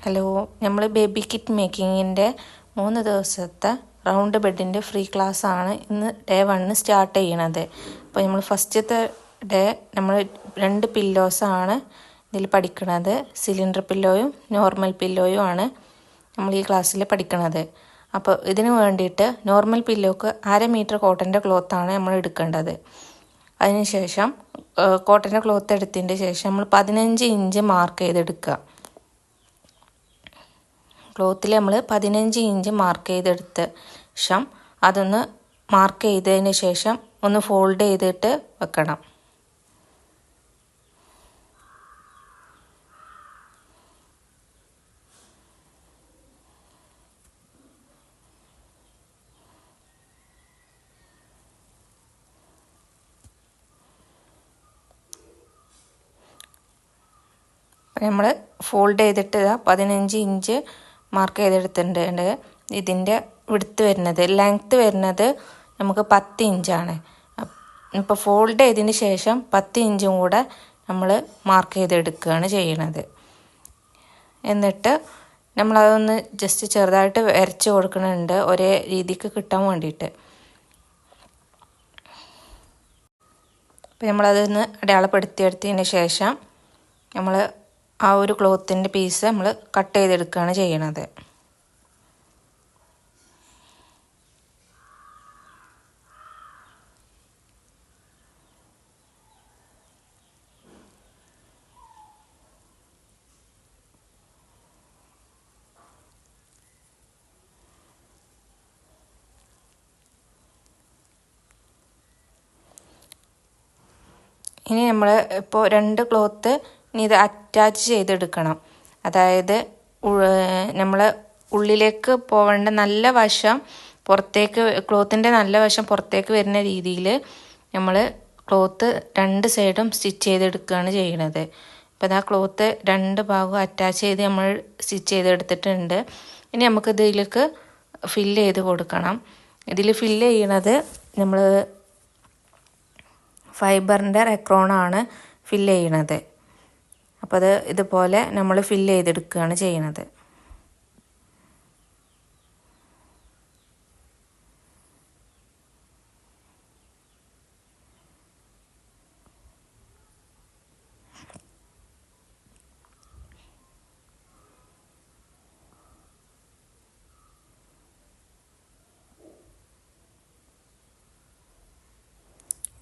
Hello, നമ്മൾ baby kit മേക്കിങ്ങിൻ്റെ 3 ദിവസത്തെ round ബെഡിൻ്റെ free class ആണ് ഇന്ന് ഡേ 1 സ്റ്റാർട്ട് ചെയ്യണത്. അപ്പോൾ നമ്മൾ ഫസ്റ്റത്തെ ഡേ നമ്മൾ 2 പില്ലോസാണ് ഇതിൽ പഠിക്കുന്നത്. സിലിണ്ടർ പില്ലോയും നോർമൽ പില്ലോയും ആണ് നമ്മൾ ഈ ക്ലാസ്സിൽ പഠിക്കുന്നത്. അപ്പോൾ ഇതിന് വേണ്ടിയിട്ട് നോർമൽ പില്ലോക്ക് 1/2 മീറ്റർ കോട്ടൻ്റെ ക്ലോത്താണ് നമ്മൾ എടുക്കേണ്ടത്. അതിനുശേഷം കോട്ടൻ്റെ ക്ലോത്ത് എടുത്തതിൻ്റെ ശേഷം നമ്മൾ 15 ഇഞ്ച് മാർക്ക് ചെയ്തെടുക്കുക. ക്ലോത്തിൽ നമ്മൾ 15 ഇഞ്ച് മാർക്ക് ചെയ്തെടുത്ത ശേഷം അതൊന്ന് മാർക്ക് ചെയ്തതിന് ശേഷം ഒന്ന് ഫോൾഡ് ചെയ്തിട്ട് വെക്കണം. നമ്മൾ ഫോൾഡ് ചെയ്തിട്ട് 15 ഇഞ്ച് മാർക്ക് ചെയ്തെടുത്തിട്ടുണ്ട്. ഇതിൻ്റെ വിഡ്ത്ത് വരുന്നത് ലെങ്ത്ത് വരുന്നത് നമുക്ക് 10 ഇഞ്ചാണ്. ഇപ്പോൾ ഫോൾഡ് ചെയ്തതിന് ശേഷം 10 ഇഞ്ചും കൂടെ നമ്മൾ മാർക്ക് ചെയ്തെടുക്കുകയാണ് ചെയ്യണത്. എന്നിട്ട് നമ്മളതൊന്ന് ജസ്റ്റ് ചെറുതായിട്ട് വരച്ച് കൊടുക്കുന്നുണ്ട് ഒരേ രീതിക്ക് കിട്ടാൻ വേണ്ടിയിട്ട്. അപ്പോൾ നമ്മളതൊന്ന് അടയാളപ്പെടുത്തിയെടുത്തതിന് ശേഷം നമ്മൾ ആ ഒരു ക്ലോത്തിൻ്റെ പീസ് നമ്മൾ കട്ട് ചെയ്തെടുക്കുകയാണ് ചെയ്യണത്. ഇനി നമ്മൾ ഇപ്പോൾ 2 ക്ലോത്ത് ഇനി ഇത് അറ്റാച്ച് ചെയ്തെടുക്കണം. അതായത് നമ്മൾ ഉള്ളിലേക്ക് പോവേണ്ട നല്ല വശം പുറത്തേക്ക്, ക്ലോത്തിൻ്റെ നല്ല വശം പുറത്തേക്ക് വരുന്ന രീതിയിൽ നമ്മൾ ക്ലോത്ത് 2 സൈഡും സ്റ്റിച്ച് ചെയ്തെടുക്കുകയാണ് ചെയ്യുന്നത്. അപ്പോൾ ആ ക്ലോത്ത് 2 ഭാഗവും അറ്റാച്ച് ചെയ്ത് നമ്മൾ സ്റ്റിച്ച് ചെയ്തെടുത്തിട്ടുണ്ട്. ഇനി നമുക്ക് ഇതിലേക്ക് ഫില്ല് ചെയ്ത് കൊടുക്കണം. ഇതിൽ ഫില്ല് ചെയ്യണത് നമ്മൾ ഫൈബറിൻ്റെ റെക്രോണാണ് ഫില്ല് ചെയ്യണത്. അപ്പോൾ അത് ഇതുപോലെ നമ്മൾ ഫില്ല് ചെയ്തെടുക്കുകയാണ് ചെയ്യണത്.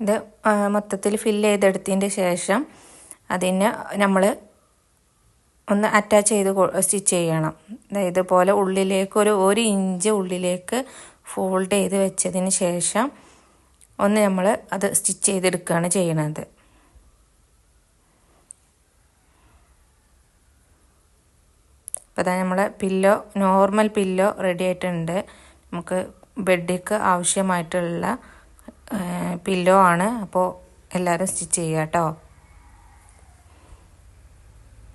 ഇത് മൊത്തത്തിൽ ഫില്ല് ചെയ്തെടുത്തതിൻ്റെ ശേഷം അതിന് നമ്മൾ ഒന്ന് അറ്റാച്ച് ചെയ്ത് സ്റ്റിച്ച് ചെയ്യണം. ഇതുപോലെ ഉള്ളിലേക്ക് ഒരു 1 ഇഞ്ച് ഉള്ളിലേക്ക് ഫോൾഡ് ചെയ്ത് വെച്ചതിന് ശേഷം ഒന്ന് നമ്മൾ അത് സ്റ്റിച്ച് ചെയ്തെടുക്കുകയാണ് ചെയ്യണത്. അപ്പോൾ അതാ നമ്മളെ പില്ലോ, നോർമൽ പില്ലോ റെഡി ആയിട്ടുണ്ട്. നമുക്ക് ബെഡിക്ക് ആവശ്യമായിട്ടുള്ള പില്ലോ ആണ്. അപ്പോൾ എല്ലാവരും സ്റ്റിച്ച് ചെയ്യുക കേട്ടോ.